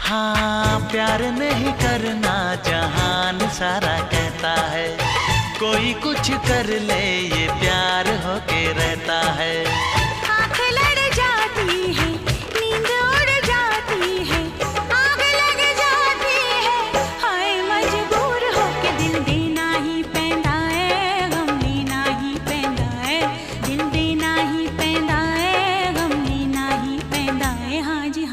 हाँ, प्यार नहीं करना जहान सारा कहता है, कोई कुछ कर ले ये प्यार होके रहता है। आँख लड़ जाती है, नींद उड़ जाती है, आग लग जाती है, हाय मजबूर होके दिल देना ही पैंदा है, गम लेना ही पैंदा है, दिल देना ही पैंदा है, गम लेना ही पैंदा है, हाँ जी